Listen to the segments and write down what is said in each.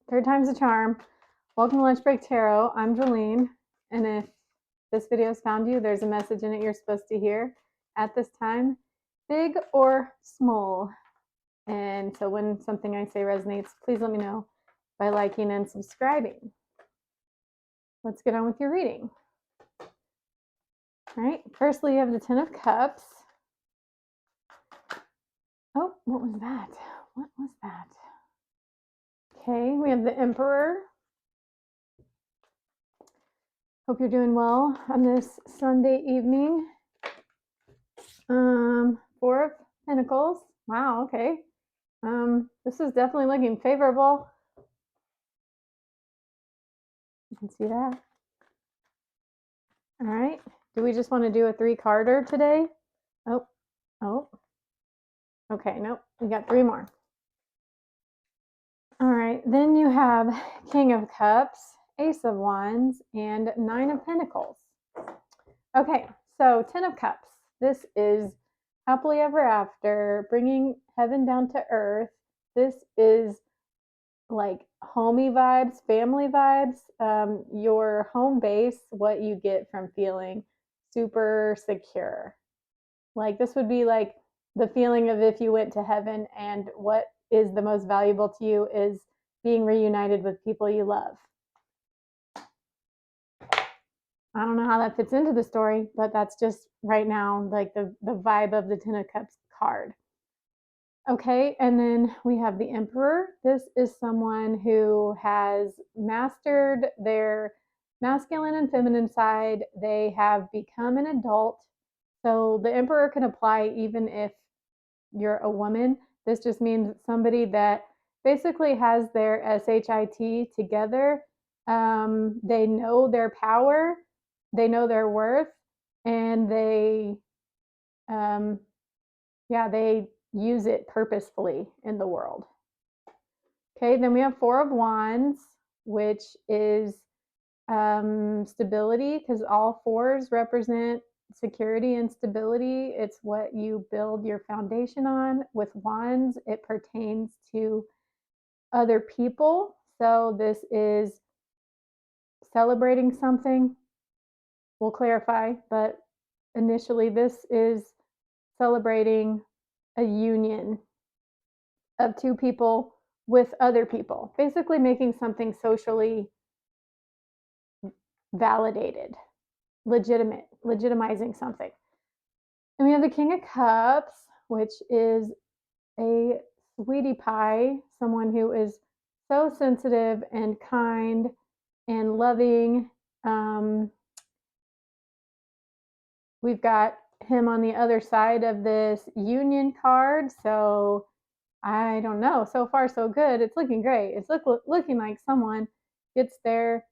Third time's a charm. Welcome to Lunch Break Tarot. I'm Jolene, and if this video has found you, there's a message in it you're supposed to hear at this time, big or small. And so when something I say resonates, please let me know by liking and subscribing. Let's get on with your reading. All right, firstly, you have the Ten of Cups. Oh, what was that? What was that? Okay, we have the Emperor. Hope you're doing well on this Sunday evening. Four of Pentacles. Wow, okay. This is definitely looking favorable. You can see that. All right. Do we just want to do a 3-carder today? Oh. Okay, nope. We got 3 more. All right. Then you have King of Cups, Ace of Wands, and 9 of Pentacles. Okay, so 10 of Cups. This is happily ever after, bringing heaven down to earth. This is like homey vibes, family vibes, your home base, what you get from feeling super secure. Like this would be like the feeling of if you went to heaven and what is the most valuable to you is being reunited with people you love. I don't know how that fits into the story, but that's just right now like the vibe of the Ten of Cups card. Okay, and then we have the Emperor. This is someone who has mastered their masculine and feminine side. They have become an adult. So the Emperor can apply even if you're a woman. This just means somebody that basically has their SHIT together. They know their power, they know their worth, and they use it purposefully in the world. Okay, then we have 4 of Wands, which is stability, because all 4s represent security and stability. It's what you build your foundation on. With Wands, it pertains to other people. So this is celebrating something. We'll clarify, but initially this is celebrating a union of 2 people with other people, basically making something socially validated, legitimizing something. And we have the King of Cups, which is a sweetie pie, someone who is so sensitive and kind and loving. We've got him on the other side of this union card, so I don't know. So far, so good. It's looking great. It's looking like someone gets their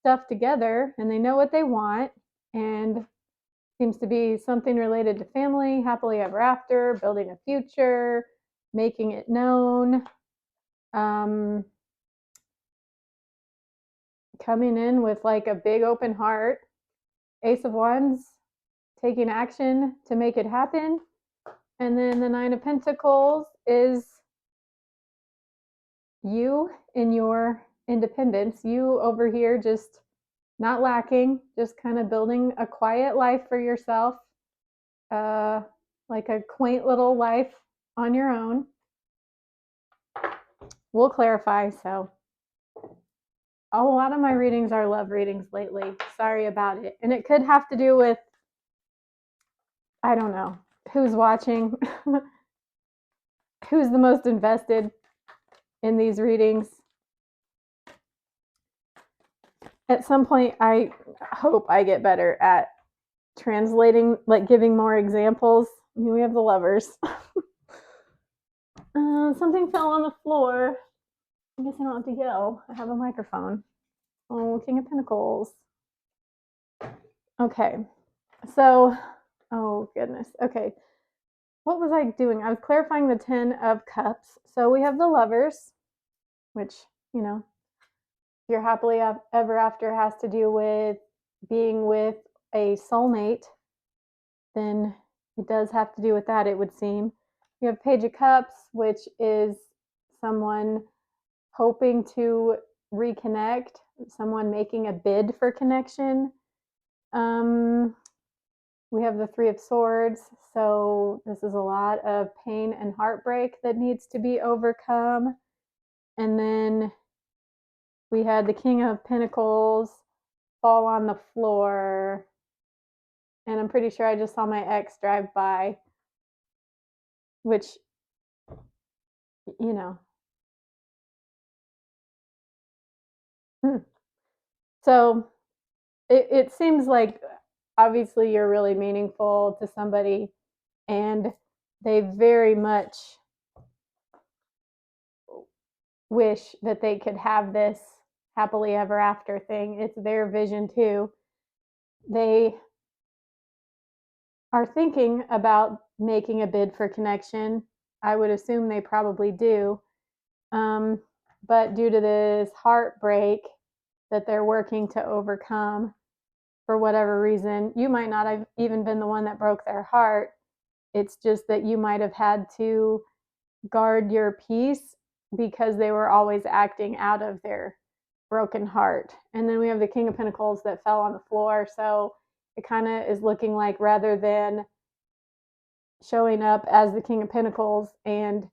stuff together and they know what they want, and seems to be something related to family, happily ever after, building a future, making it known, coming in with like a big open heart. Ace of Wands, taking action to make it happen. And then the 9 of Pentacles is you in your independence, you over here just not lacking, just kind of building a quiet life for yourself, like a quaint little life on your own. We'll clarify. So a lot of my readings are love readings lately. Sorry about it. And it could have to do with, I don't know, who's watching, who's the most invested in these readings. At some point, I hope I get better at translating, like giving more examples. I mean, we have the Lovers. Something fell on the floor. I guess I don't have to yell. I have a microphone. Oh, King of Pentacles. Okay, so, oh goodness. Okay, what was I doing? I was clarifying the 10 of Cups. So we have the Lovers, which, you know, your happily ever after has to do with being with a soulmate, then it does have to do with that, it would seem. You have Page of Cups, which is someone hoping to reconnect, someone making a bid for connection. We have the Three of Swords, so this is a lot of pain and heartbreak that needs to be overcome. And then we had the King of Pentacles fall on the floor. And I'm pretty sure I just saw my ex drive by, which, you know. So it seems like obviously you're really meaningful to somebody, and they very much wish that they could have this happily ever after thing. It's their vision too. They are thinking about making a bid for connection. I would assume they probably do. But due to this heartbreak that they're working to overcome for whatever reason, you might not have even been the one that broke their heart. It's just that you might have had to guard your peace because they were always acting out of their broken heart. And then we have the King of Pentacles that fell on the floor. So it kind of is looking like, rather than showing up as the King of Pentacles and,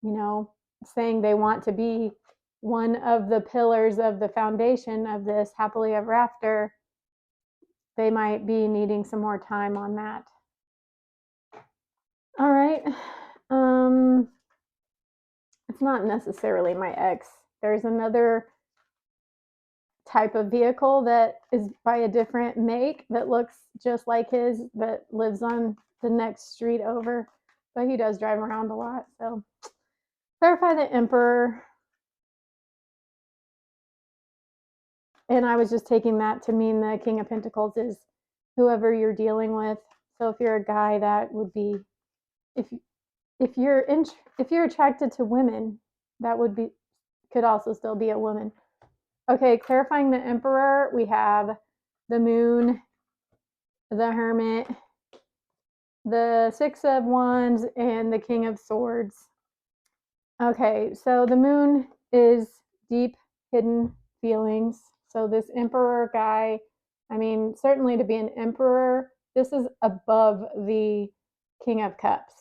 you know, saying they want to be one of the pillars of the foundation of this happily ever after, they might be needing some more time on that. All right. It's not necessarily my ex. There's another type of vehicle that is by a different make that looks just like his, that lives on the next street over, but he does drive around a lot. So clarify the Emperor. And I was just taking that to mean the King of Pentacles is whoever you're dealing with. So if you're a guy, that would be, if you're attracted to women, that would be, could also still be a woman. Okay, clarifying the Emperor, we have the Moon, the Hermit, the Six of Wands, and the King of Swords. Okay, so the Moon is deep hidden feelings. So this Emperor guy, I mean, certainly to be an Emperor, this is above the King of Cups.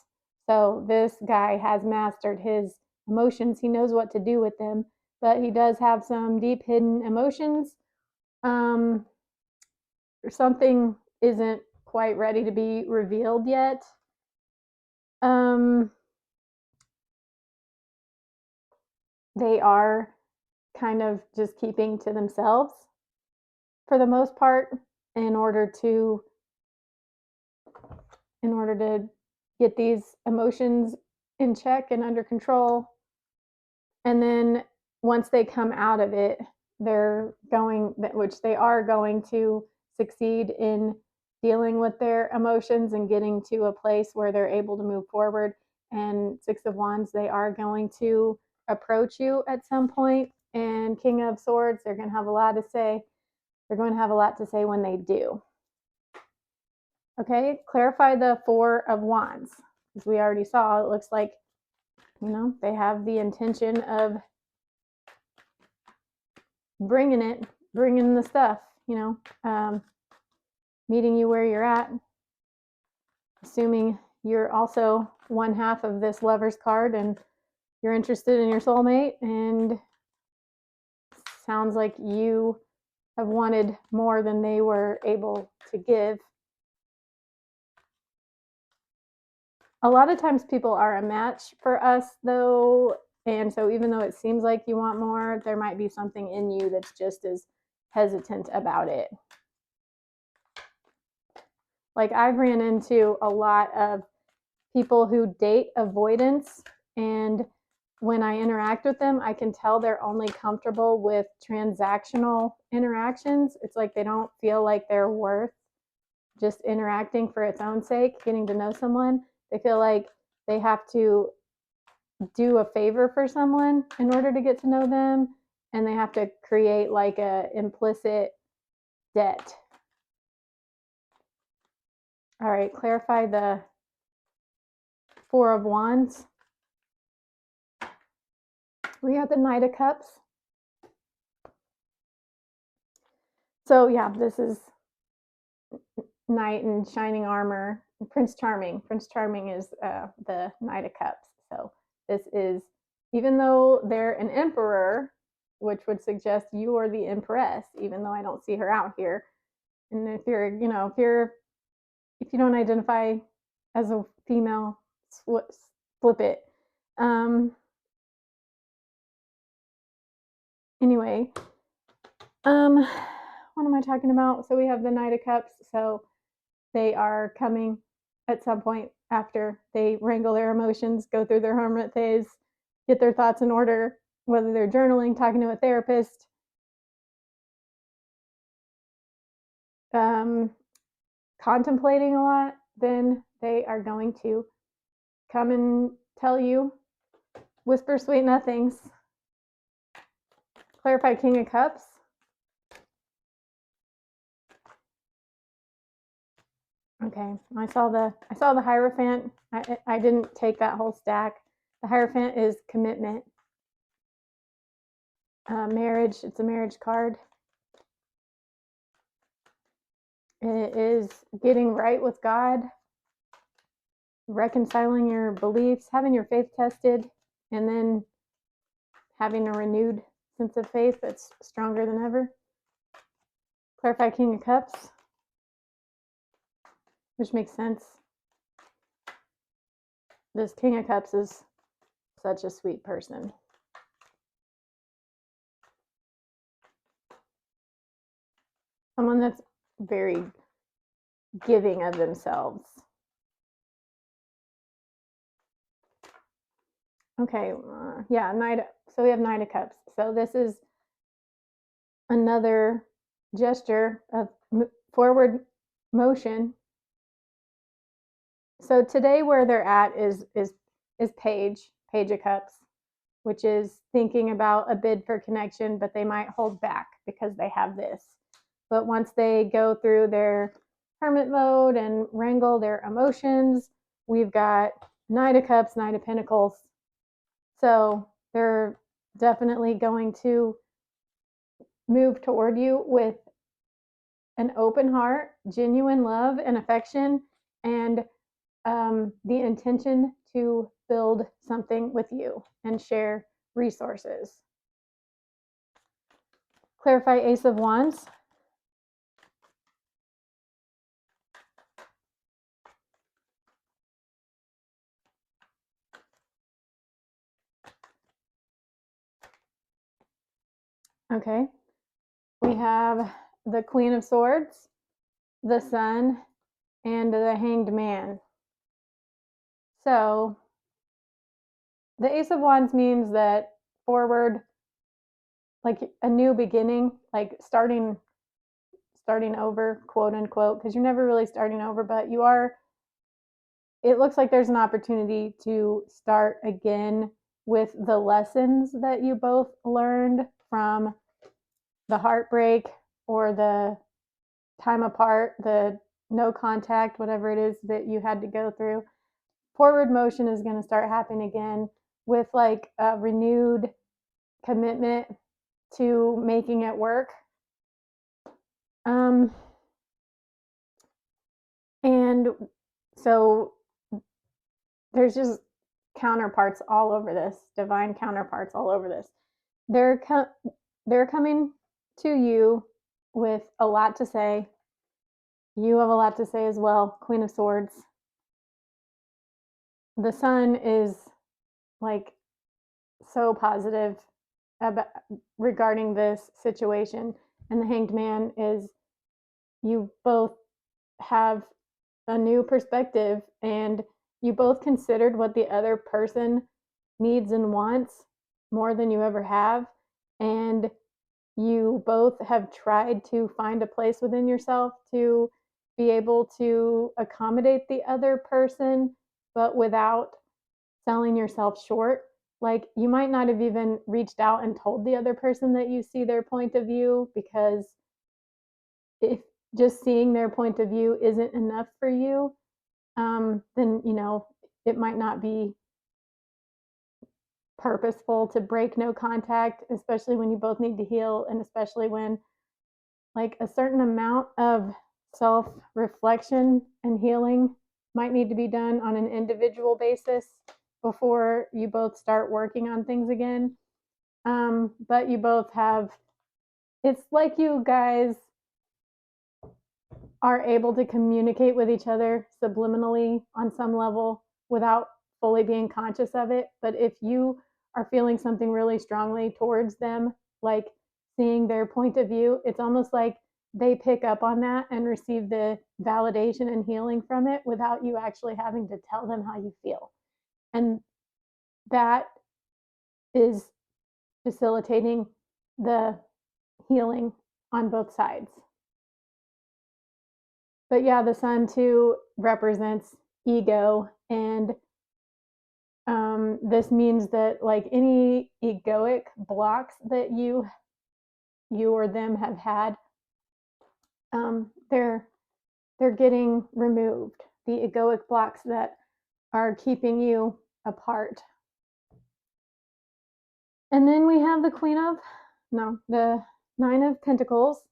So this guy has mastered his emotions. He knows what to do with them, but he does have some deep hidden emotions. Something isn't quite ready to be revealed yet. They are kind of just keeping to themselves for the most part in order to get these emotions in check and under control. And then once they come out of it, they're going, which they are going to succeed in dealing with their emotions and getting to a place where they're able to move forward. And Six of Wands, they are going to approach you at some point. And King of Swords, they're going to have a lot to say. They're going to have a lot to say when they do. Okay, clarify the Four of Wands. As we already saw, it looks like, you know, they have the intention of bringing the stuff, you know, meeting you where you're at, assuming you're also one half of this Lover's card and you're interested in your soulmate, and sounds like you have wanted more than they were able to give. A lot of times people are a match for us though, and so even though it seems like you want more, there might be something in you that's just as hesitant about it. Like, I've ran into a lot of people who date avoidance, and when I interact with them, I can tell they're only comfortable with transactional interactions. It's like they don't feel like they're worth just interacting for its own sake, getting to know someone. They feel like they have to do a favor for someone in order to get to know them, and they have to create like a implicit debt. All right, clarify the Four of Wands. We got the Knight of Cups. So yeah, this is knight in shining armor, Prince Charming. Prince Charming is the Knight of Cups. So this is, even though they're an emperor, which would suggest you are the empress, even though I don't see her out here. And if you're, if you don't identify as a female, flip it. Anyway, what am I talking about? So we have the Knight of Cups. So they are coming at some point after they wrangle their emotions, go through their hermit phase, get their thoughts in order, whether they're journaling, talking to a therapist, contemplating a lot, then they are going to come and tell you, whisper sweet nothings. Clarify King of Cups. Okay, I saw the Hierophant. I didn't take that whole stack. The Hierophant is commitment. Marriage, it's a marriage card. It is getting right with God, reconciling your beliefs, having your faith tested, and then having a renewed sense of faith that's stronger than ever. Clarify King of Cups, which makes sense. This King of Cups is such a sweet person. Someone that's very giving of themselves. Okay, yeah, so we have Knight of Cups. So this is another gesture of forward motion. So today where they're at is Page of Cups, which is thinking about a bid for connection, but they might hold back because they have this. But once they go through their hermit mode and wrangle their emotions, we've got Knight of Cups, Knight of Pentacles. So they're definitely going to move toward you with an open heart, genuine love and affection, and the intention to build something with you and share resources. Clarify Ace of Wands. Okay. We have the Queen of Swords, the Sun, and the Hanged Man. So the Ace of Wands means that forward, like a new beginning, like starting over, quote unquote, because you're never really starting over, but you are. It looks like there's an opportunity to start again with the lessons that you both learned from the heartbreak or the time apart, the no contact, whatever it is that you had to go through. Forward motion is going to start happening again with like a renewed commitment to making it work. And so there's just counterparts all over this, divine counterparts all over this. They're coming to you with a lot to say. You have a lot to say as well, Queen of Swords. The Sun is like so positive about regarding this situation, and the Hanged Man is, you both have a new perspective and you both considered what the other person needs and wants more than you ever have, and you both have tried to find a place within yourself to be able to accommodate the other person, but without selling yourself short. Like you might not have even reached out and told the other person that you see their point of view, because if just seeing their point of view isn't enough for you, then it might not be purposeful to break no contact, especially when you both need to heal, and especially when like a certain amount of self reflection and healing might need to be done on an individual basis before you both start working on things again. But you both have, it's like you guys are able to communicate with each other subliminally on some level without fully being conscious of it. But if you are feeling something really strongly towards them, like seeing their point of view, it's almost like they pick up on that and receive the validation and healing from it without you actually having to tell them how you feel. And that is facilitating the healing on both sides. But yeah, the sun too represents ego, and this means that like any egoic blocks that you or them have had, they're getting removed. The egoic blocks that are keeping you apart. And then we have the Nine of Pentacles,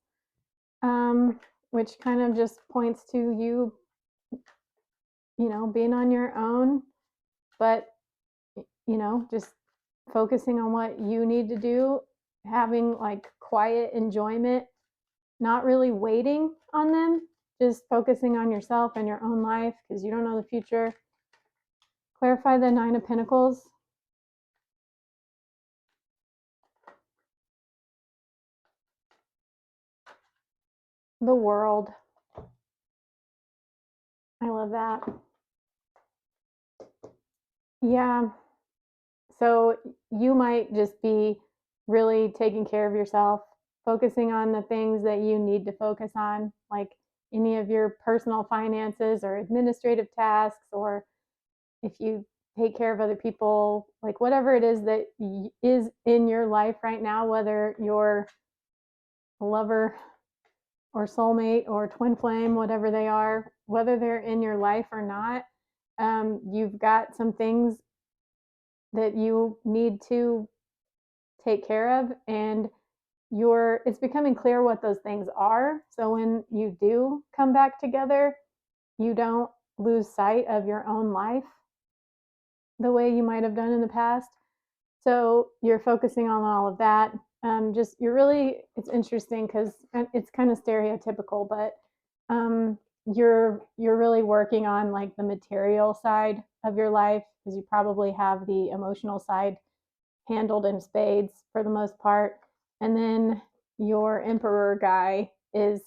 which kind of just points to you, being on your own, but, just focusing on what you need to do, having like quiet enjoyment, not really waiting on them, just focusing on yourself and your own life because you don't know the future. Clarify the Nine of Pentacles. The World. I love that. Yeah. So you might just be really taking care of yourself, focusing on the things that you need to focus on, like any of your personal finances or administrative tasks, or if you take care of other people, like whatever it is that is in your life right now, whether you're a lover or soulmate or twin flame, whatever they are, whether they're in your life or not, you've got some things that you need to take care of, and it's becoming clear what those things are. So when you do come back together, you don't lose sight of your own life the way you might have done in the past. So you're focusing on all of that. It's interesting because it's kind of stereotypical, but you're really working on like the material side of your life because you probably have the emotional side handled in spades for the most part. And then your Emperor guy is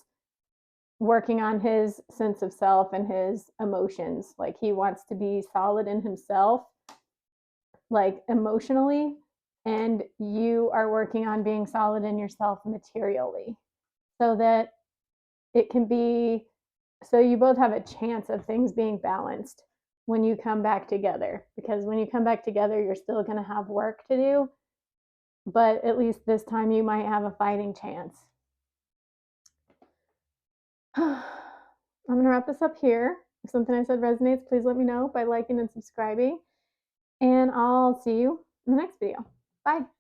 working on his sense of self and his emotions. Like he wants to be solid in himself, like emotionally, and you are working on being solid in yourself materially so that it can be, so you both have a chance of things being balanced when you come back together. Because when you come back together, you're still going to have work to do, but at least this time you might have a fighting chance. I'm going to wrap this up here. If something I said resonates, please let me know by liking and subscribing. And I'll see you in the next video. Bye.